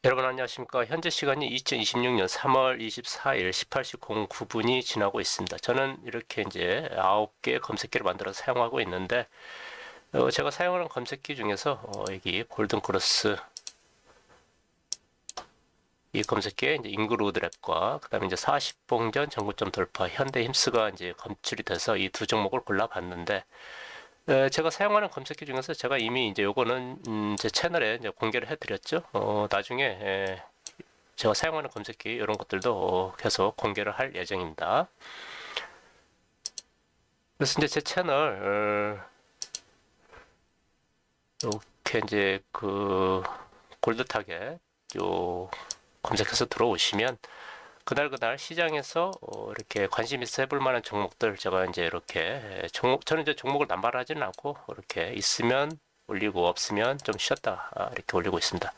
여러분 안녕하십니까. 현재 시간이 2026년 3월 24일 18시 09분이 지나고 있습니다. 저는 이렇게 이제 9개 검색기를 만들어서 사용하고 있는데 제가 사용하는 검색기 중에서 여기 골든크로스 이 검색기에 이제 잉그로드랩과 그다음에 이제 40봉전 전고점 돌파 현대힘스가 이제 검출이 돼서 이 두 종목을 골라봤는데 제가 사용하는 검색기 중에서 제가 이미 이제 요거는 제 채널에 이제 공개를 해드렸죠. 나중에 제가 사용하는 검색기 이런 것들도 계속 공개를 할 예정입니다. 그래서 이제 제 채널 이렇게 이제 그 골드 타겟 요 검색해서 들어오시면 그날 시장에서 이렇게 관심 있어 해볼 만한 종목들 제가 이제 이렇게 저는 이제 종목을 남발하지는 않고 이렇게 있으면 올리고 없으면 좀 쉬었다 이렇게 올리고 있습니다.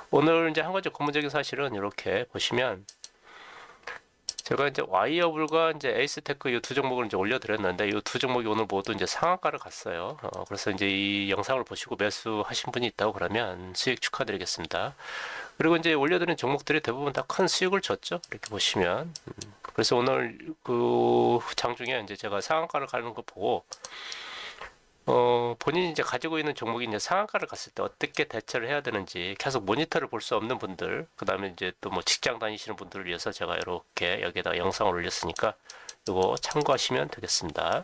오늘 이제 한 가지 고무적인 사실은 이렇게 보시면 제가 이제 와이어블과 이제 에이스테크 이 두 종목을 이제 올려드렸는데 이 두 종목이 오늘 모두 이제 상한가를 갔어요. 그래서 이제 이 영상을 보시고 매수하신 분이 있다고 그러면 수익 축하드리겠습니다. 그리고 이제 올려드린 종목들이 대부분 다 큰 수익을 줬죠. 이렇게 보시면. 그래서 오늘 그 장중에 이제 제가 상한가를 가는 거 보고 본인이 이제 가지고 있는 종목이 이제 상한가를 갔을 때 어떻게 대처를 해야 되는지 계속 모니터를 볼 수 없는 분들, 그 다음에 이제 또 뭐 직장 다니시는 분들을 위해서 제가 이렇게 여기에다 영상을 올렸으니까 이거 참고하시면 되겠습니다.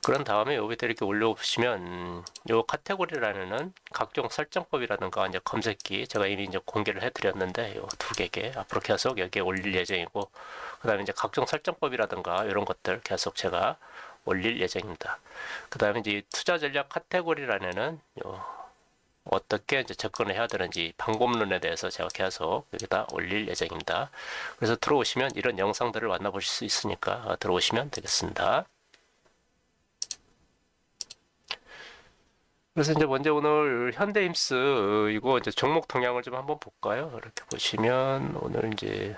그런 다음에 여기다 이렇게 올려보시면 요 카테고리라는 각종 설정법이라든가 이제 검색기 제가 이미 이제 공개를 해드렸는데 요 두 개 앞으로 계속 여기에 올릴 예정이고 그 다음에 이제 각종 설정법이라든가 이런 것들 계속 제가 올릴 예정입니다. 그 다음에 이제 투자 전략 카테고리라는 어떻게 이제 접근을 해야 되는지 방법론에 대해서 제가 계속 여기다 올릴 예정입니다. 그래서 들어오시면 이런 영상들을 만나보실 수 있으니까 들어오시면 되겠습니다. 그래서 이제 먼저 오늘 현대힘스 이거 이제 종목 동향을 좀 한번 볼까요? 이렇게 보시면 오늘 이제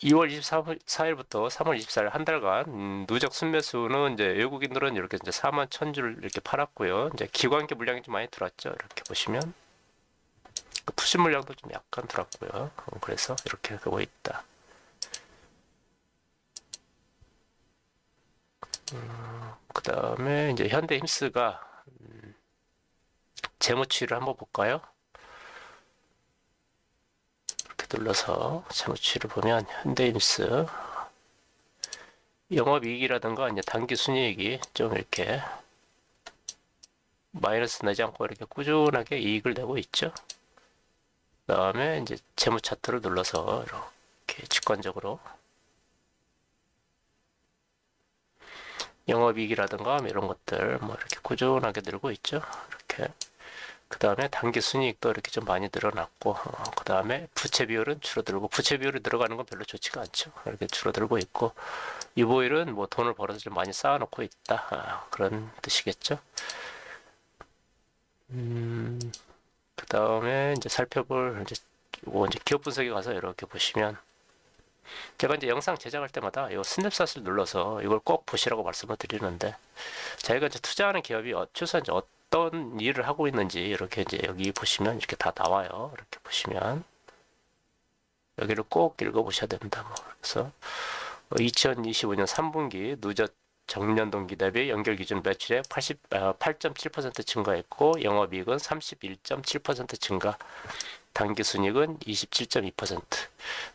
2월 24일부터 3월 24일 한 달간 누적 순매수는 이제 외국인들은 이렇게 이제 4만 1,000주를 이렇게 팔았고요. 이제 기관계 물량이 좀 많이 들어왔죠. 이렇게 보시면 투시 물량도 좀 약간 들어왔고요. 그래서 이렇게 되고 있다. 그 다음에 이제 현대힘스가 재무치를 한번 볼까요? 이렇게 눌러서 재무치를 보면 현대힘스 영업이익이라든가 이제 단기 순이익이 좀 이렇게 마이너스 나지 않고 이렇게 꾸준하게 이익을 내고 있죠. 그 다음에 이제 재무 차트를 눌러서 이렇게 직관적으로 영업이익이라든가 이런 것들 뭐 이렇게 꾸준하게 늘고 있죠. 이렇게 그 다음에 단기 순이익도 이렇게 좀 많이 늘어났고 그 다음에 부채 비율은 줄어들고 부채 비율이 늘어가는 건 별로 좋지가 않죠. 이렇게 줄어들고 있고 이보일은 뭐 돈을 벌어서 좀 많이 쌓아놓고 있다 그런 뜻이겠죠. 그 다음에 이제 살펴볼 이제 기업 분석에 가서 이렇게 보시면 제가 이제 영상 제작할 때마다 이 스냅샷을 눌러서 이걸 꼭 보시라고 말씀을 드리는데 저희가 이제 투자하는 기업이 최소한 이제 어떤 일을 하고 있는지 이렇게 이제 여기 보시면 이렇게 다 나와요. 이렇게 보시면 여기를 꼭 읽어보셔야 됩니다. 그래서 2025년 3분기 누적 정년 동기 대비 연결 기준 매출액 8.7% 증가했고 영업이익은 31.7% 증가, 단기 순이익은 27.2%.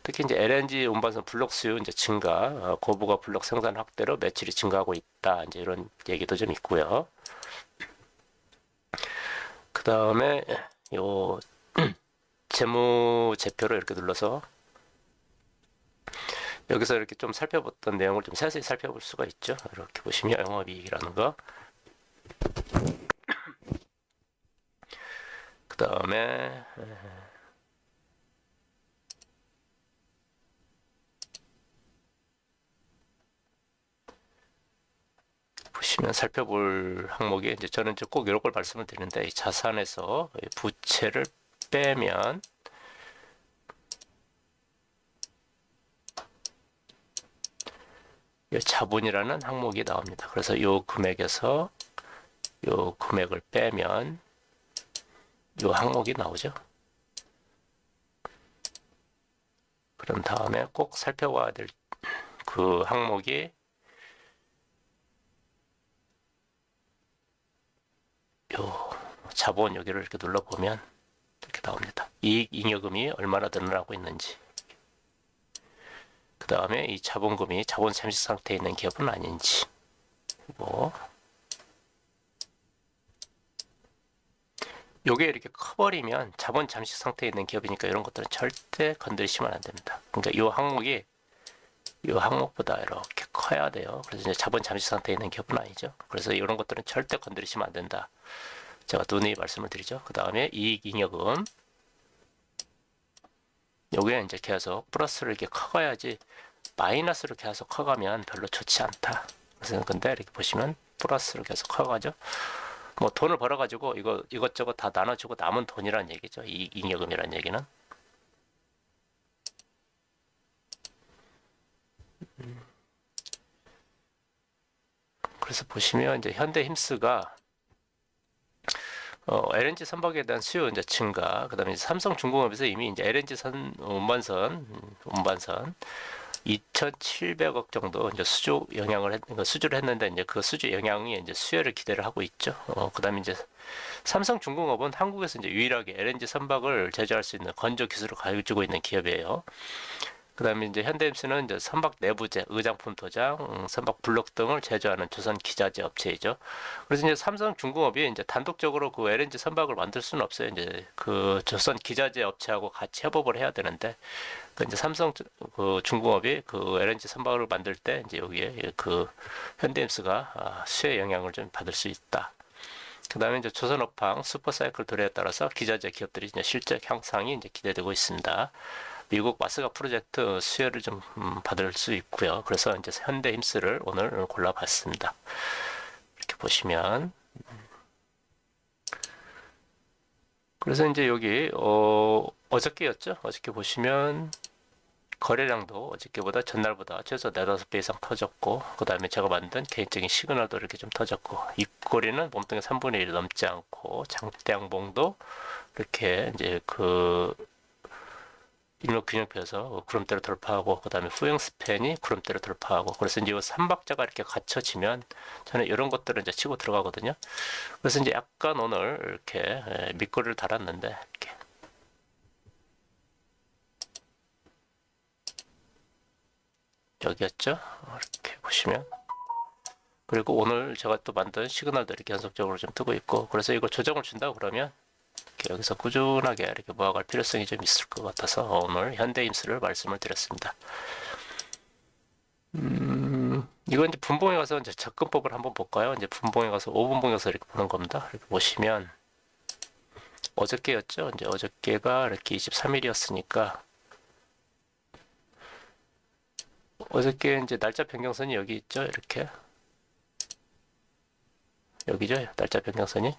특히 이제 LNG 운반선 블록 수요 이제 증가, 고부가 블록 생산 확대로 매출이 증가하고 있다. 이제 이런 얘기도 좀 있고요. 그 다음에 요 재무제표를 이렇게 눌러서 여기서 이렇게 좀 살펴봤던 내용을 좀 세세히 살펴볼 수가 있죠. 이렇게 보시면 영업이익이라는 거. 그 다음에 보시면 살펴볼 항목이 이제 저는 이제 꼭 이런 걸 말씀을 드리는데 자산에서 부채를 빼면 자본이라는 항목이 나옵니다. 그래서 이 금액에서 이 금액을 빼면 요 항목이 나오죠. 그런 다음에 꼭 살펴봐야 될 그 항목이 요 자본 여기를 이렇게 눌러보면 이렇게 나옵니다. 이익 잉여금이 얼마나 늘어나고 있는지. 그 다음에 이 자본금이 자본 잠식 상태에 있는 기업은 아닌지. 뭐 요게 이렇게 커버리면 자본 잠식 상태에 있는 기업이니까 이런 것들은 절대 건드리시면 안 됩니다. 그러니까 요 항목이 요 항목보다 이렇게 커야 돼요. 그래서 이제 자본 잠식 상태에 있는 기업은 아니죠. 그래서 이런 것들은 절대 건드리시면 안 된다. 제가 누누이 말씀을 드리죠. 그 다음에 이익잉여금 요게 이제 계속 플러스를 이렇게 커가야지 마이너스로 계속 커가면 별로 좋지 않다. 그래서 근데 이렇게 보시면 플러스로 계속 커가죠. 뭐 돈을 벌어가지고 이것저것 다 나눠주고 남은 돈이란 얘기죠. 이익잉여금이란 얘기는. 그래서 보시면 이제 현대힘스가 LNG 선박에 대한 수요 이제 증가, 그다음에 삼성중공업에서 이미 이제 LNG 운반선 2,700억 정도 이제 수주를 했는데 이제 그 수주 영향이 이제 수요를 기대를 하고 있죠. 그다음에 이제 삼성중공업은 한국에서 이제 유일하게 LNG 선박을 제조할 수 있는 건조 기술을 가지고 있는 기업이에요. 그다음에 이제 현대임스는 이제 선박 내부재, 의장품 도장, 선박 블록 등을 제조하는 조선 기자재 업체이죠. 그래서 이제 삼성중공업이 이제 단독적으로 그 LNG 선박을 만들 수는 없어요. 이제 그 조선 기자재 업체하고 같이 협업을 해야 되는데, 그 이제 삼성 그 중공업이 그 LNG 선박을 만들 때 이제 여기에 그 현대임스가 수혜 영향을 좀 받을 수 있다. 그 다음에 이제 조선업황 슈퍼사이클 도래에 따라서 기자재 기업들이 이제 실적 향상이 이제 기대되고 있습니다. 미국 마스가 프로젝트 수혜를 좀 받을 수 있고요. 그래서 이제 현대힘스를 오늘 골라봤습니다. 이렇게 보시면 그래서 이제 여기 어저께였죠. 어저께 보시면 거래량도 어저께보다 전날보다 최소 4-5배 이상 터졌고, 그 다음에 제가 만든 개인적인 시그널도 이렇게 좀 터졌고, 입꼬리는 몸통의 3분의 1 넘지 않고, 장대양봉도 이렇게 이제 그 일목균형표에서 구름대로 돌파하고, 그 다음에 후행 스팬이 구름대로 돌파하고, 그래서 이제 이 3박자가 이렇게 갖춰지면 저는 이런 것들을 이제 치고 들어가거든요. 그래서 이제 약간 오늘 이렇게 밑꼬리를 달았는데, 이렇게 여기였죠. 이렇게 보시면. 그리고 오늘 제가 또 만든 시그널도 이렇게 연속적으로 좀 뜨고 있고, 그래서 이걸 조정을 준다 그러면 이렇게 여기서 꾸준하게 이렇게 모아갈 필요성이 좀 있을 것 같아서 오늘 현대임스를 말씀을 드렸습니다. 이거 이제 분봉에 가서 이제 접근법을 한번 볼까요? 이제 분봉에 가서 5분봉에서 이렇게 보는 겁니다. 이렇게 보시면 어저께였죠. 이제 어저께가 이렇게 23일이었으니까 어저께 이제 날짜 변경선이 여기 있죠. 이렇게 여기죠. 날짜 변경선이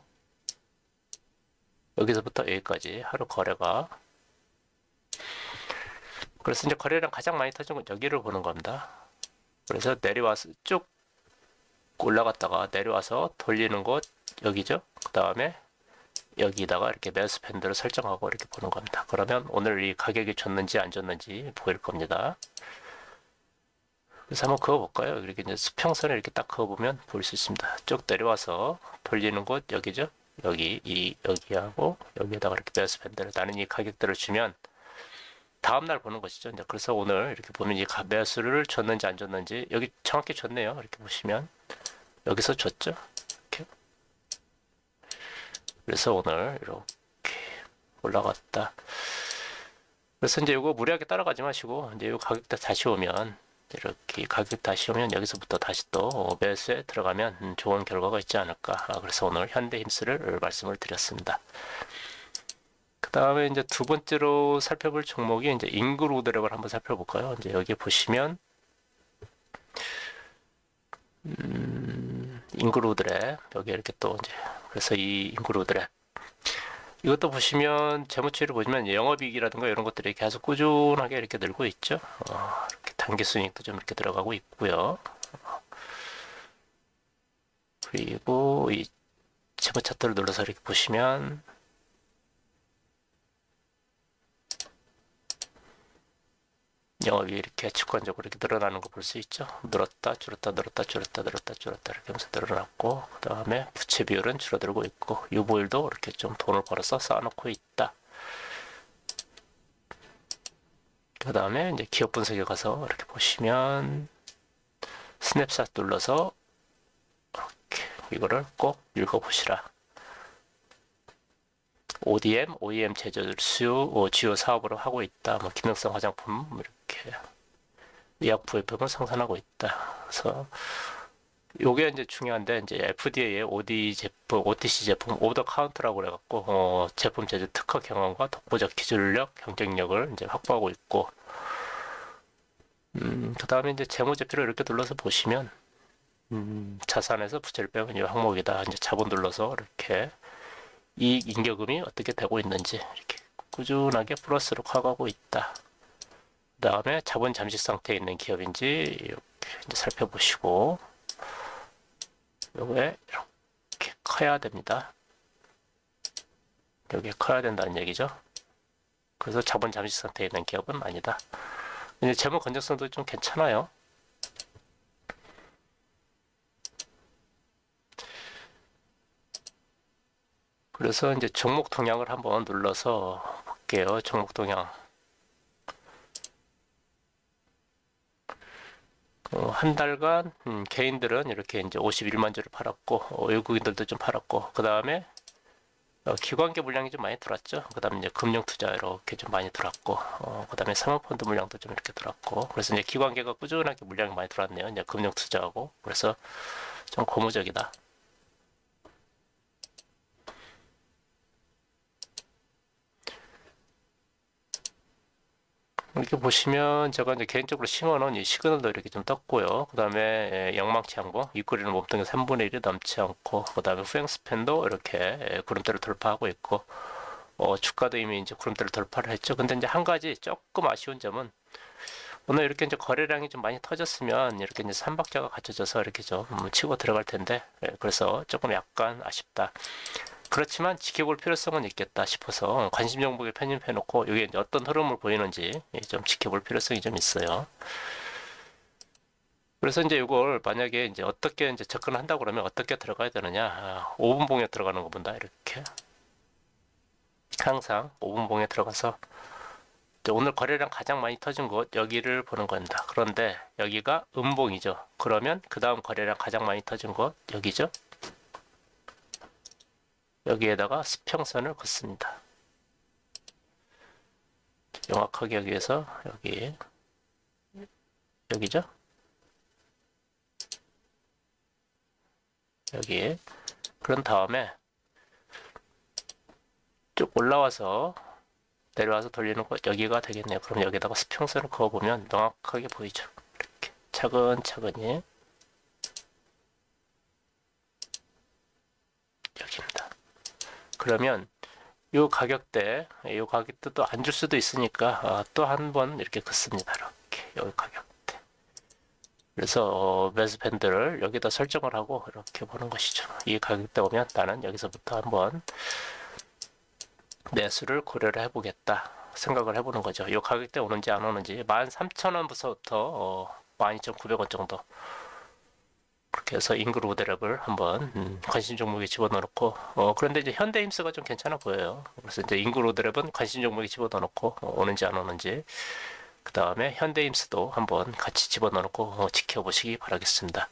여기서부터 여기까지 하루 거래가, 그래서 이제 거래량 가장 많이 터진 건 여기를 보는 겁니다. 그래서 내려와서 쭉 올라갔다가 내려와서 돌리는 곳 여기죠. 그 다음에 여기다가 이렇게 매수 밴드를 설정하고 이렇게 보는 겁니다. 그러면 오늘 이 가격이 줬는지 안 줬는지 보일 겁니다. 그래서 한번 그어볼까요? 이렇게 이제 수평선을 이렇게 딱 그어보면 보일 수 있습니다. 쭉 내려와서 돌리는 곳 여기죠. 여기하고 여기에다가 이렇게 매수 밴드를, 나는 이 가격대를 주면 다음날 보는 것이죠. 이제 그래서 오늘 이렇게 보면 이 매수를 줬는지 안 줬는지 여기 정확히 줬네요. 이렇게 보시면 여기서 줬죠. 이렇게. 그래서 오늘 이렇게 올라갔다. 그래서 이제 이거 무리하게 따라가지 마시고 이제 이 가격대 다시 오면 이렇게 가격 다시 오면 여기서부터 다시 또 매수에 들어가면 좋은 결과가 있지 않을까. 그래서 오늘 현대힘스를 말씀을 드렸습니다. 그 다음에 이제 두 번째로 살펴볼 종목이 이제 인그로드랩을 한번 살펴볼까요? 이제 여기 보시면 인그로드랩 여기 이렇게 또 이제 그래서 이 인그로드랩 이것도 보시면 재무치를 보시면 영업이익이라든가 이런 것들이 계속 꾸준하게 이렇게 늘고 있죠. 이렇게 단기순이익도 좀 이렇게 들어가고 있고요. 그리고 이 재무 차트를 눌러서 이렇게 보시면 영업이 이렇게 직관적으로 이렇게 늘어나는 거 볼 수 있죠. 늘었다 줄었다 늘었다 줄었다 늘었다 줄었다 이렇게 하면서 늘어났고, 그 다음에 부채 비율은 줄어들고 있고, 유보율도 이렇게 좀 돈을 벌어서 쌓아놓고 있다. 그 다음에 이제 기업 분석에 가서 이렇게 보시면 스냅샷 눌러서 이렇게 이거를 꼭 읽어보시라. ODM, OEM 제조수 주요 사업으로 하고 있다. 뭐 기능성 화장품 이렇게 의약 부의품을 생산하고 있다. 그래서 요게 이제 중요한데, 이제 FDA의 OTC 제품 오더 카운트라고 그래갖고 제품 제조 특허 경험과 독보적 기술력, 경쟁력을 이제 확보하고 있고, 그 다음에 이제 재무제표를 이렇게 눌러서 보시면 자산에서 부채를 빼면 이 항목이다. 이제 자본 눌러서 이렇게 이익 잉여금이 어떻게 되고 있는지 이렇게 꾸준하게 플러스로 커가고 있다. 그 다음에 자본 잠식 상태에 있는 기업인지 이렇게 이제 살펴보시고, 요게 이렇게 커야 됩니다. 여기에 커야 된다는 얘기죠. 그래서 자본 잠식 상태에 있는 기업은 아니다. 이제 재무 건전성도 좀 괜찮아요. 그래서 이제 종목 동향을 한번 눌러서 볼게요. 종목 동향. 한 달간 개인들은 이렇게 이제 51만 주를 팔았고, 외국인들도 좀 팔았고, 그 다음에 기관계 물량이 좀 많이 들어왔죠. 그 다음에 이제 금융투자 이렇게 좀 많이 들어왔고, 그 다음에 사모펀드 물량도 좀 이렇게 들어왔고, 그래서 이제 기관계가 꾸준하게 물량이 많이 들어왔네요. 이제 금융투자하고, 그래서 좀 고무적이다. 이렇게 보시면 제가 이제 개인적으로 심어놓은 이 시그널도 이렇게 좀 떴고요. 그 다음에 영망치 항공, 윗꼬리는 몸통의 3분의 1이 넘지 않고, 그 다음에 후행 스팬도 이렇게 구름대를 돌파하고 있고, 주가도 이미 이제 구름대를 돌파를 했죠. 근데 이제 한 가지 조금 아쉬운 점은, 오늘 이렇게 이제 거래량이 좀 많이 터졌으면 이렇게 이제 삼박자가 갖춰져서 이렇게 좀 치고 들어갈 텐데, 그래서 조금 약간 아쉽다. 그렇지만 지켜볼 필요성은 있겠다 싶어서 관심 종목에 편입해놓고, 이게 이제 어떤 흐름을 보이는지 좀 지켜볼 필요성이 좀 있어요. 그래서 이제 이걸 만약에 이제 어떻게 이제 접근한다고 그러면 어떻게 들어가야 되느냐? 5분 봉에 들어가는 거 본다. 이렇게 항상 5분 봉에 들어가서 오늘 거래량 가장 많이 터진 곳 여기를 보는 겁니다. 그런데 여기가 음봉이죠. 그러면 그 다음 거래량 가장 많이 터진 곳 여기죠. 여기에다가 수평선을 긋습니다. 정확하게 여기에서 여기죠. 여기에 그런 다음에 쭉 올라와서 내려와서 돌리는 것 여기가 되겠네요. 그럼 여기다가 수평선을 그어보면 명확하게 보이죠. 이렇게 차근차근히 여기입니다. 그러면 이 가격대 또 안 줄 수도 있으니까 또 한 번 이렇게 긋습니다. 이렇게 여기 가격대. 그래서 매수 밴드를 여기다 설정을 하고 이렇게 보는 것이죠. 이 가격대 오면 나는 여기서부터 한번 매수를 고려를 해보겠다 생각을 해보는 거죠. 이 가격대 오는지 안 오는지 13,000원부터 12,900원 정도 그렇게 해서 잉그로 오데랩을 한번 관심 종목에 집어넣고, 그런데 이제 현대힘스가 좀 괜찮아 보여요. 그래서 이제 잉그로 오데랩은 관심 종목에 집어넣고 오는지 안 오는지, 그 다음에 현대힘스도 한번 같이 집어넣고 지켜보시기 바라겠습니다.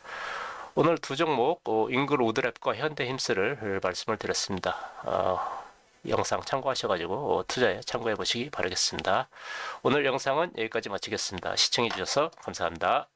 오늘 두 종목 잉그로 오데랩과 현대힘스를 말씀을 드렸습니다. 영상 참고하셔가지고 투자에 참고해 보시기 바라겠습니다. 오늘 영상은 여기까지 마치겠습니다. 시청해 주셔서 감사합니다.